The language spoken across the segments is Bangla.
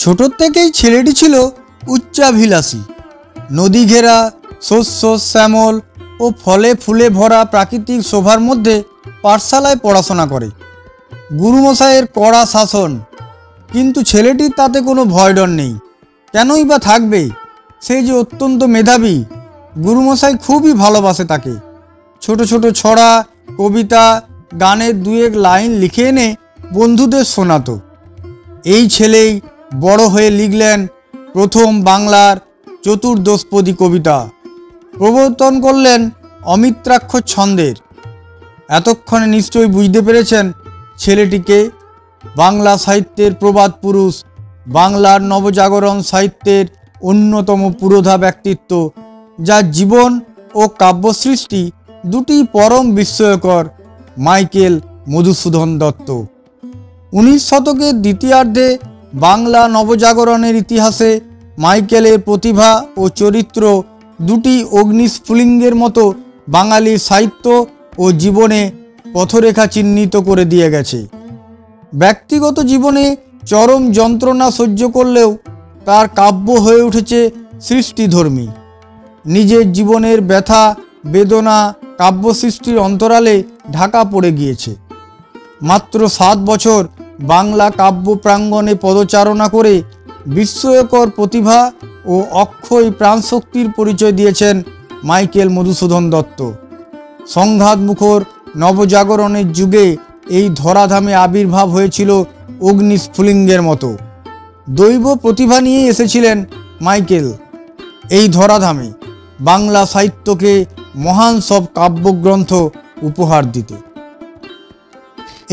ছোট থেকেই ছেলেটি ছিল উচ্চাভিলাষী। নদী ঘেরা, শস্য শ্যামল ও ফলে ফুলে ভরা প্রাকৃতিক শোভার মধ্যে পাঠশালায় পড়াশোনা করে। গুরুমশাইয়ের কড়া শাসন, কিন্তু ছেলেটির তাতে কোনো ভয় ডর নেই। কেনই বা থাকবে? সে যে অত্যন্ত মেধাবী। গুরুমশাই খুবই ভালোবাসে তাকে। ছোট ছোট ছড়া, কবিতা, গানের দু এক লাইন লিখে এনে বন্ধুদের শোনাতো। এই ছেলেই বড় হয়ে লিখলেন প্রথম বাংলার চতুর্দশপদী কবিতা, প্রবর্তন করলেন অমিত্রাক্ষর ছন্দের। এতক্ষণে নিশ্চয়ই বুঝতে পেরেছেন ছেলেটিকে। বাংলা সাহিত্যের প্রবাদ পুরুষ, বাংলার নবজাগরণ সাহিত্যের অন্যতম পুরোধা ব্যক্তিত্ব, যার জীবন ও কাব্যসৃষ্টি দুটি পরম বিস্ময়কর, মাইকেল মধুসূদন দত্ত। 19 শতকের দ্বিতীয়ার্ধে বাংলা নবজাগরণের ইতিহাসে মাইকেলের প্রতিভা ও চরিত্র দুটি অগ্নিস্ফুলিঙ্গের মতো বাঙালির সাহিত্য ও জীবনে পথরেখা চিহ্নিত করে দিয়ে গেছে। ব্যক্তিগত জীবনে চরম যন্ত্রণা সহ্য করলেও তার কাব্য হয়ে উঠেছে সৃষ্টিধর্মী। নিজের জীবনের ব্যথা বেদনা কাব্য সৃষ্টির অন্তরালে ঢাকা পড়ে গিয়েছে। মাত্র 7 বছর বাংলা কাব্য প্রাঙ্গণে পদচারণা করে বিস্ময়কর প্রতিভা ও অক্ষয় প্রাণশক্তির পরিচয় দিয়েছেন মাইকেল মধুসূদন দত্ত। সংঘাতমুখর নবজাগরণের যুগে এই ধরাধামে আবির্ভাব হয়েছিল অগ্নিস্ফুলিঙ্গের মতো। দৈব প্রতিভা নিয়ে এসেছিলেন মাইকেল এই ধরাধামে বাংলা সাহিত্যকে মহান সব কাব্যগ্রন্থ উপহার দিতে।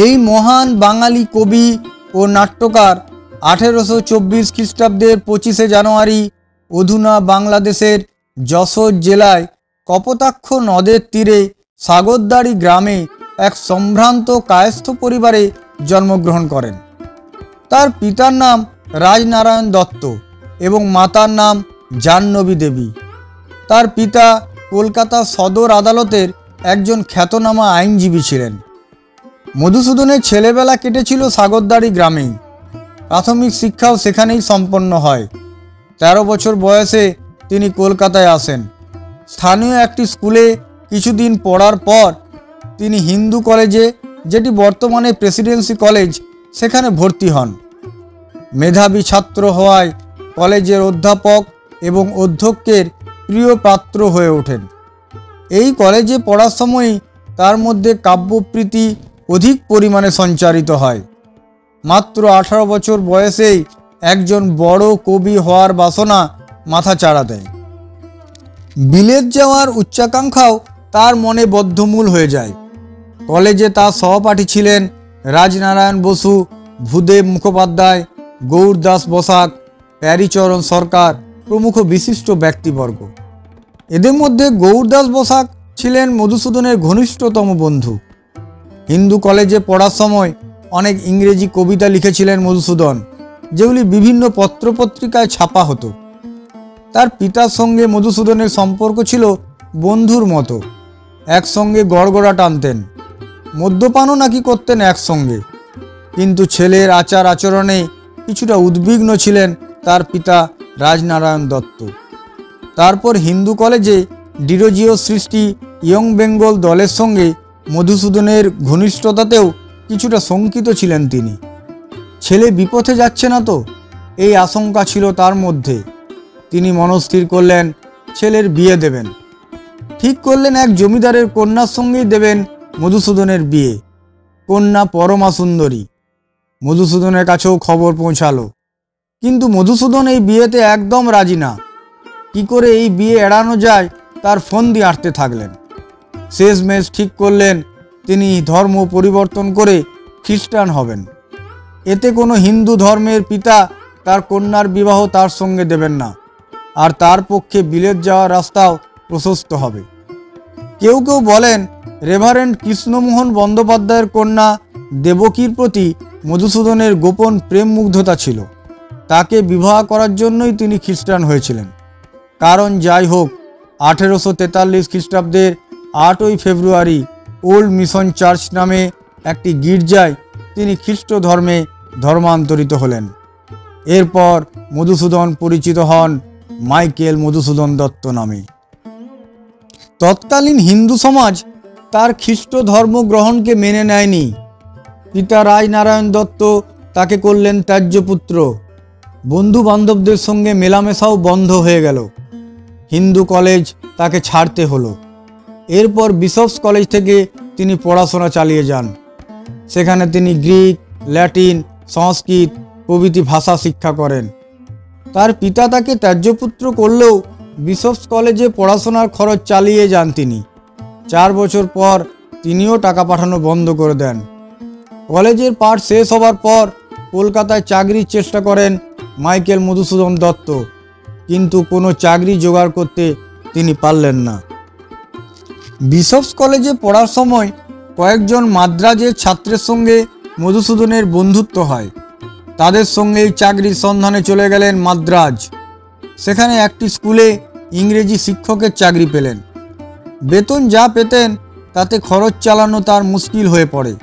এই মহান বাঙালি কবি ও নাট্যকার 1824 খ্রিস্টাব্দের 25শে জানুয়ারি অধুনা বাংলাদেশের যশোর জেলায় কপোতাক্ষ নদের তীরে সাগরদাড়ি গ্রামে এক সম্ভ্রান্ত কায়স্থ পরিবারে জন্মগ্রহণ করেন। তার পিতার নাম রাজনারায়ণ দত্ত এবং মাতার নাম জাহ্নবী দেবী। তার পিতা কলকাতা সদর আদালতের একজন খ্যাতনামা আইনজীবী ছিলেন। মধুসূদনের ছেলেবেলা কেটেছিল সাগরদাড়ি গ্রামেই। প্রাথমিক শিক্ষাও সেখানেই সম্পন্ন হয়। 13 বছর বয়সে তিনি কলকাতায় আসেন। স্থানীয় একটি স্কুলে কিছুদিন পড়ার পর তিনি হিন্দু কলেজে, যেটি বর্তমানে প্রেসিডেন্সি কলেজ, সেখানে ভর্তি হন। মেধাবী ছাত্র হওয়ায় কলেজের অধ্যাপক এবং অধ্যক্ষের প্রিয় পাত্র হয়ে ওঠেন। এই কলেজে পড়ার সময়ই তার মধ্যে কাব্যপ্রীতি অধিক পরিমাণে সঞ্চারিত হয়। মাত্র 18 বছর বয়সেই একজন বড় কবি হওয়ার বাসনা মাথা চাড়া দেয়। বিলেত যাওয়ার উচ্চাকাঙ্ক্ষাও তার মনে বদ্ধমূল হয়ে যায়। কলেজে তার সহপাঠী ছিলেন রাজনারায়ণ বসু, ভূদেব মুখোপাধ্যায়, গৌরদাস বসাক, প্যারীচরণ সরকার প্রমুখ বিশিষ্ট ব্যক্তিবর্গ। এদের মধ্যে গৌরদাস বসাক ছিলেন মধুসূদনের ঘনিষ্ঠতম বন্ধু। হিন্দু কলেজে পড়ার সময় অনেক ইংরেজি কবিতা লিখেছিলেন মধুসূদন, যেগুলি বিভিন্ন পত্রপত্রিকায় ছাপা হতো। তার পিতার সঙ্গে মধুসূদনের সম্পর্ক ছিল বন্ধুর মতো। একসঙ্গে গড়গড়া টানতেন, মদ্যপানও নাকি করতেন একসঙ্গে। কিন্তু ছেলের আচার আচরণে কিছুটা উদ্বিগ্ন ছিলেন তার পিতা রাজনারায়ণ দত্ত। তারপর হিন্দু কলেজে ডিরোজিও সৃষ্টি ইয়ং বেঙ্গল দলের সঙ্গে মধুসূদনের ঘনিষ্ঠতাতেও কিছুটা শঙ্কিত ছিলেন তিনি। ছেলে বিপথে যাচ্ছে না তো, এই আশঙ্কা ছিল তার মধ্যে। তিনি মনস্থির করলেন ছেলের বিয়ে দেবেন। ঠিক করলেন এক জমিদারের কন্যার সঙ্গেই দেবেন মধুসূদনের বিয়ে। কন্যা পরমা সুন্দরী। মধুসূদনের কাছেও খবর পৌঁছালো, কিন্তু মধুসূদন এই বিয়েতে একদম রাজি না। কি করে এই বিয়ে এড়ানো যায় তার ফন্দি আঁটতে থাকলেন। শেষমেশ ঠিক করলেন তিনি ধর্ম পরিবর্তন করে খ্রিস্টান হবেন। এতে কোনো হিন্দু ধর্মের পিতা তার কন্যার বিবাহ তার সঙ্গে দেবেন না, আর তার পক্ষে বিলেত যাওয়ার রাস্তাও প্রশস্ত হবে। কেউ কেউ বলেন রেভারেন্ড কৃষ্ণমোহন বন্দ্যোপাধ্যায়ের কন্যা দেবকীর প্রতি মধুসূদনের গোপন প্রেম মুগ্ধতা ছিল। তাকে বিবাহ করার জন্যই তিনি খ্রিস্টান হয়েছিলেন। কারণ যাই হোক, 1843 খ্রিস্টাব্দের 8ই ফেব্রুয়ারি ওল্ড মিশন চার্চ নামে একটি গির্জায় তিনি খ্রিস্ট ধর্মে ধর্মান্তরিত হলেন। এরপর মধুসূদন পরিচিত হন মাইকেল মধুসূদন দত্ত নামে। তৎকালীন হিন্দু সমাজ তার খ্রিস্ট ধর্ম গ্রহণকে মেনে নেয়নি। পিতা রাজনারায়ণ দত্ত তাকে করলেন ত্যায্যপুত্র। বন্ধু বান্ধবদের সঙ্গে মেলামেশাও বন্ধ হয়ে গেল। হিন্দু কলেজ তাকে ছাড়তে হলো। এরপর বিশপস কলেজ থেকে তিনি পড়াশোনা চালিয়ে যান। সেখানে তিনি গ্রিক, ল্যাটিন, সংস্কৃত প্রভৃতি ভাষা শিক্ষা করেন। তার পিতা তাকে ত্যায্যপুত্র করলেও বিশপস কলেজে পড়াশোনার খরচ চালিয়ে যান তিনি। 4 বছর পর তিনিও টাকা পাঠানো বন্ধ করে দেন। কলেজের পাঠ শেষ হবার পর কলকাতায় চাকরির চেষ্টা করেন মাইকেল মধুসূদন দত্ত, কিন্তু কোনো চাকরি জোগাড় করতে তিনি পারলেন না। বিশপস কলেজে পড়ার সময় কয়েকজন মাদ্রাজের ছাত্রের সঙ্গে মধুসূদনের বন্ধুত্ব হয়। তাদের সঙ্গেই চাকরির সন্ধানে চলে গেলেন মাদ্রাজ। সেখানে একটি স্কুলে ইংরেজি শিক্ষকের চাকরি পেলেন। বেতন যা পেতেন তাতে খরচ চালানো তার মুশকিল হয়ে পড়ে।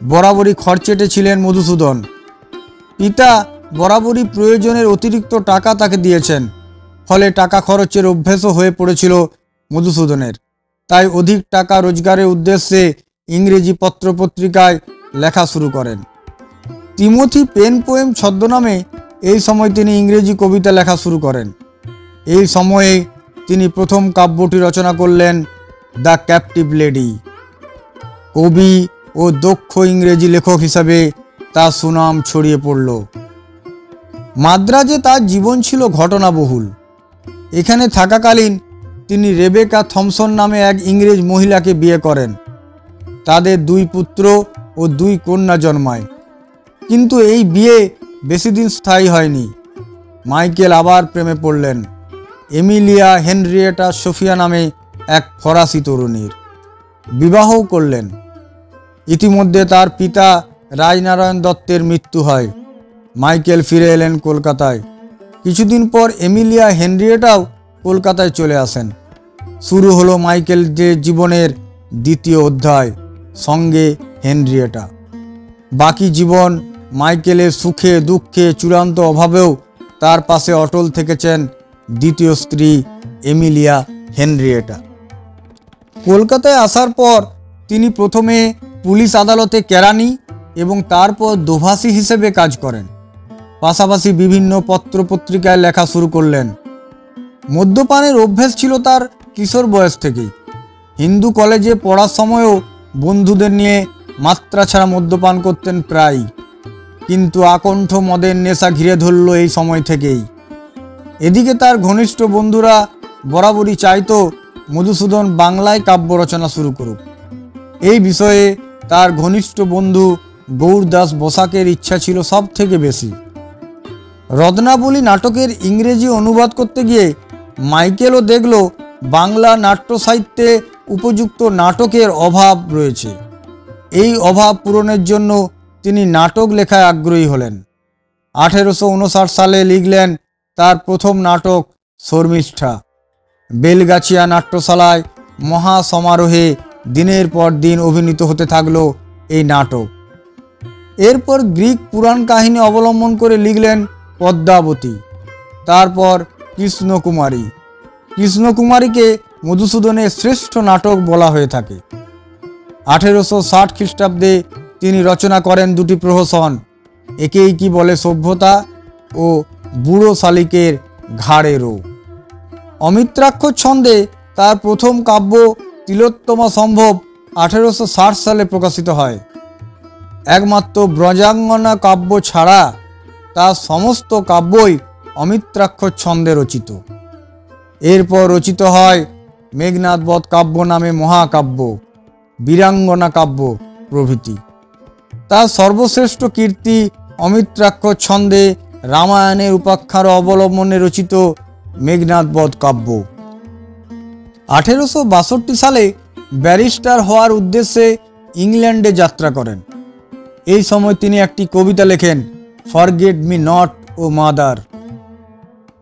বরাবরই খরচেটে ছিলেন মধুসূদন। পিতা বরাবরই প্রয়োজনের অতিরিক্ত টাকা তাকে দিয়েছেন, ফলে টাকা খরচের অভ্যেসও হয়ে পড়েছিল মধুসূদনের। তাই অধিক টাকা রোজগারের উদ্দেশ্যে ইংরেজি পত্রপত্রিকায় লেখা শুরু করেন। টিমোথি পেন পোয়েম ছদ্মনামে এই সময় তিনি ইংরেজি কবিতা লেখা শুরু করেন। এই সময়ে তিনি প্রথম কাব্যটি রচনা করলেন দ্য ক্যাপটিভ লেডি। কবি ও দক্ষ ইংরেজি লেখক হিসাবে তার সুনাম ছড়িয়ে পড়ল। মাদ্রাজে তার জীবন ছিল ঘটনাবহুল। এখানে থাকাকালীন তিনি রেবেকা থমসন নামে এক ইংরেজ মহিলাকে বিয়ে করেন। তাদের 2 পুত্র ও 2 কন্যা জন্মায়। কিন্তু এই বিয়ে বেশি দিন স্থায়ী হয়নি। মাইকেল আবার প্রেমে পড়লেন এমিলিয়া হেনরিয়েটা সোফিয়া নামে এক ফরাসি তরুণীর। বিবাহও করলেন। ইতিমধ্যে তার পিতা রাজনারায়ণ দত্তের মৃত্যু হয়। মাইকেল ফিরে এলেন কলকাতায়। কিছুদিন পর এমিলিয়া হেনরিয়েটাও কলকাতায় চলে আসেন। শুরু হলো মাইকেলের জীবনের দ্বিতীয় অধ্যায়, সঙ্গে হেনরিয়েটা। বাকি জীবন মাইকেলের সুখে দুঃখে চূড়ান্ত অভাবেও তার পাশে অটল থেকেছেন দ্বিতীয় স্ত্রী এমিলিয়া হেনরিয়েটা। কলকাতায় আসার পর তিনি প্রথমে পুলিশ আদালতে কেরানি এবং তারপর দোভাষী হিসেবে কাজ করেন। পাশাপাশি বিভিন্ন পত্রপত্রিকায় লেখা শুরু করলেন। মদ্যপানের অভ্যেস ছিল তার কিশোর বয়স থেকেই। হিন্দু কলেজে পড়ার সময়ও বন্ধুদের নিয়ে মাত্রা ছাড়া মদ্যপান করতেন প্রায়। কিন্তু আকণ্ঠ মদের নেশা ঘিরে ধরল এই সময় থেকেই। এদিকে তার ঘনিষ্ঠ বন্ধুরা বরাবরই চাইতো মধুসূদন বাংলায় কাব্য রচনা শুরু করুক। এই বিষয়ে তার ঘনিষ্ঠ বন্ধু গৌরদাস বসাকের ইচ্ছা ছিল সব থেকে বেশি। রত্নাবলী নাটকের ইংরেজি অনুবাদ করতে গিয়ে মাইকেলও দেখল বাংলা নাট্য সাহিত্যে উপযুক্ত নাটকের অভাব রয়েছে। এই অভাব পূরণের জন্য তিনি নাটক লেখায় আগ্রহী হলেন। 1859 সালে লিখলেন তার প্রথম নাটক শর্মিষ্ঠা। বেলগাছিয়া নাট্যশালায় মহা সমারোহে দিনের পর দিন অভিনীত হতে থাকলো এই নাটক। এরপর গ্রিক পুরাণ কাহিনী অবলম্বন করে লিখলেন পদ্মাবতী। তারপর কৃষ্ণকুমারী। কৃষ্ণকুমারীকে মধুসূদনের শ্রেষ্ঠ নাটক বলা হয়ে থাকে। 1860 খ্রিস্টাব্দে তিনি রচনা করেন 2টি প্রহসন, একেই কি বলে সভ্যতা ও বুড়ো শালিকের ঘাড়েরও। অমিত্রাক্ষর ছন্দে তার প্রথম কাব্য তিলোত্তমা সম্ভব 1860 সালে প্রকাশিত হয়। একমাত্র ব্রজাঙ্গনা কাব্য ছাড়া তার সমস্ত কাব্যই অমিত্রাক্ষর ছন্দে রচিত। এরপর রচিত হয় মেঘনাদ বধ কাব্য নামে মহাকাব্য, বীরাঙ্গনা কাব্য প্রভৃতি। তার সর্বশ্রেষ্ঠ কীর্তি অমিত্রাক্ষর ছন্দে রামায়ণের উপাখ্যান অবলম্বনে রচিত মেঘনাদ বধ কাব্য। 1862 সালে ব্যারিস্টার হওয়ার উদ্দেশ্যে ইংল্যান্ডে যাত্রা করেন। এই সময় তিনি একটি কবিতা লেখেন forget me not O mother.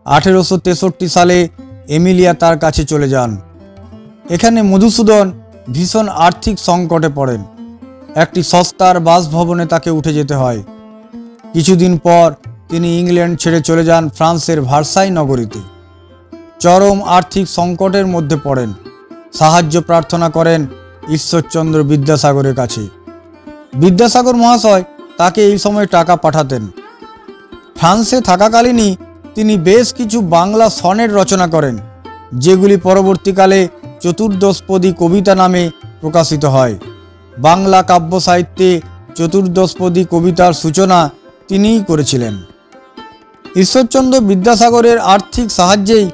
1863 সালে এমিলিয়া তার কাছে চলে যান। এখানে মধুসূদন ভীষণ আর্থিক সংকটে পড়েন। একটি সস্তার বাসভবনে তাকে উঠে যেতে হয়। কিছুদিন পর তিনি ইংল্যান্ড ছেড়ে চলে যান ফ্রান্সের ভার্সাই নগরীতে। চরম আর্থিক সংকটের মধ্যে পড়েন। সাহায্য প্রার্থনা করেন ঈশ্বরচন্দ্র বিদ্যাসাগরের কাছে। বিদ্যাসাগর মহাশয় তাকে এই সময় টাকা পাঠাতেন। ফ্রান্সে থাকাকালীনই তিনি বেশ কিছু বাংলা সনেট রচনা করেন, যেগুলি পরবর্তীকালে চতুর্দশপদী কবিতা নামে প্রকাশিত হয়। বাংলা কাব্য সাহিত্যে চতুর্দশপদী কবিতার সূচনা তিনিই করেছিলেন। ঈশ্বরচন্দ্র বিদ্যাসাগরের আর্থিক সাহায্যেই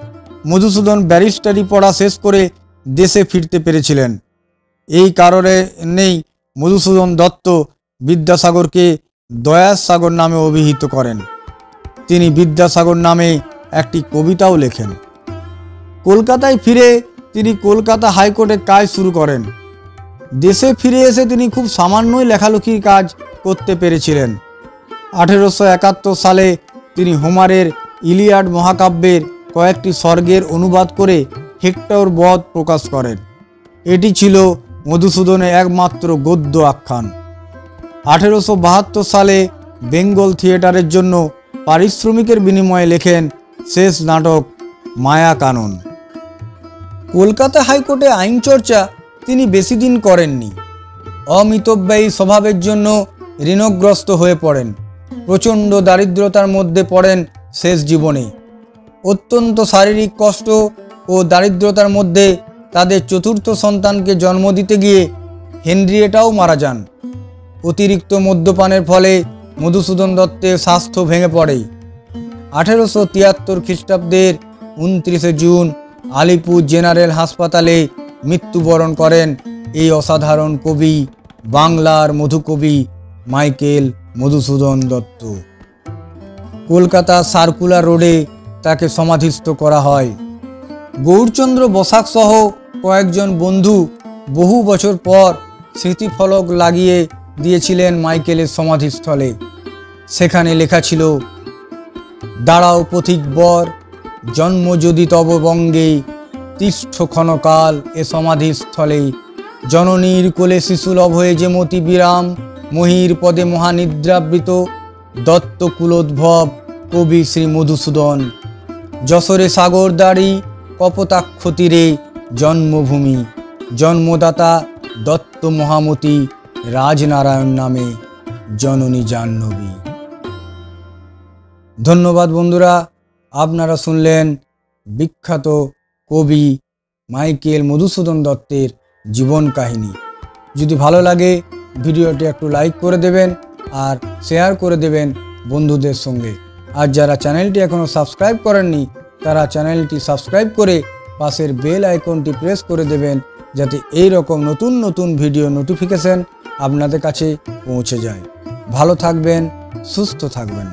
মধুসূদন ব্যারিস্টারি পড়া শেষ করে দেশে ফিরতে পেরেছিলেন। এই কারণে মধুসূদন দত্ত বিদ্যাসাগরকে দয়াসাগর নামে অভিহিত করেন। তিনি বিদ্যাসাগর নামে একটি কবিতাও লেখেন। কলকাতায় ফিরে তিনি কলকাতা হাইকোর্টে কাজ শুরু করেন। দেশে ফিরে এসে তিনি খুব সামান্যই লেখালেখির কাজ করতে পেরেছিলেন। 1871 সালে তিনি হোমারের ইলিয়াড মহাকাব্যের কয়েকটি স্বর্গের অনুবাদ করে হেক্টর বধ প্রকাশ করেন। এটি ছিল মধুসূদনের একমাত্র গদ্য আখ্যান। 1872 সালে বেঙ্গল থিয়েটারের জন্য পারিশ্রমিকের বিনিময়ে লেখেন শেষ নাটক মায়া কানন। কলকাতা হাইকোর্টে আইন চর্চা তিনি বেশি দিন করেননি। অমিতব্যয়ী স্বভাবের জন্য ঋণগ্রস্ত হয়ে পড়েন। প্রচণ্ড দারিদ্রতার মধ্যে পড়েন শেষ জীবনে। অত্যন্ত শারীরিক কষ্ট ও দারিদ্রতার মধ্যে তাদের চতুর্থ সন্তানকে জন্ম দিতে গিয়ে হেনরিয়েটাও মারা যান। অতিরিক্ত মদ্যপানের ফলে মধুসূদন দত্তের স্বাস্থ্য ভেঙে পড়ে। 1873 খ্রিস্টাব্দের 29 জুন আলিপুর জেনারেল হাসপাতালে মৃত্যুবরণ করেন এই অসাধারণ কবি, বাংলার মধুকবি মাইকেল মধুসূদন দত্ত। কলকাতা সার্কুলার রোডে তাকে সমাধিস্থ করা হয়। গৌরচন্দ্র বসাক সহ কয়েকজন বন্ধু বহু বছর পর স্মৃতিফলক লাগিয়ে দিয়েছিলেন মাইকেলের সমাধিস্থলে। সেখানে লেখা ছিল, দাঁড়াও পথিক বর, জন্ম যদি তব বঙ্গে, তিষ্ঠ ক্ষণকাল এ সমাধিস্থলে, জননীর কোলে শিশুলভ হয়ে যে মতি বিরাম, মহির পদে মহানিদ্রাবৃত, দত্ত কুলোদ্ভব কবি শ্রী মধুসূদন, যশোরে সাগরদাড়ি কপোতাক্ষ তীরে জন্মভূমি, জন্মদাতা দত্ত মহামতি, রাজনারায়ণ নামে জননী জাহ্নবী। ধন্যবাদ বন্ধুরা, আপনারা শুনলেন বিখ্যাত কবি মাইকেল মধুসূদন দত্তের জীবন কাহিনী। যদি ভালো লাগে ভিডিওটি একটু লাইক করে দেবেন আর শেয়ার করে দেবেন বন্ধুদের সঙ্গে। আর যারা চ্যানেলটি এখনও সাবস্ক্রাইব করেননি তারা চ্যানেলটি সাবস্ক্রাইব করে পাশের বেল আইকনটি প্রেস করে দেবেন, যাতে এই রকম নতুন নতুন ভিডিও নোটিফিকেশন আপনাদের কাছে পৌঁছে যায়। ভালো থাকবেন, সুস্থ থাকবেন।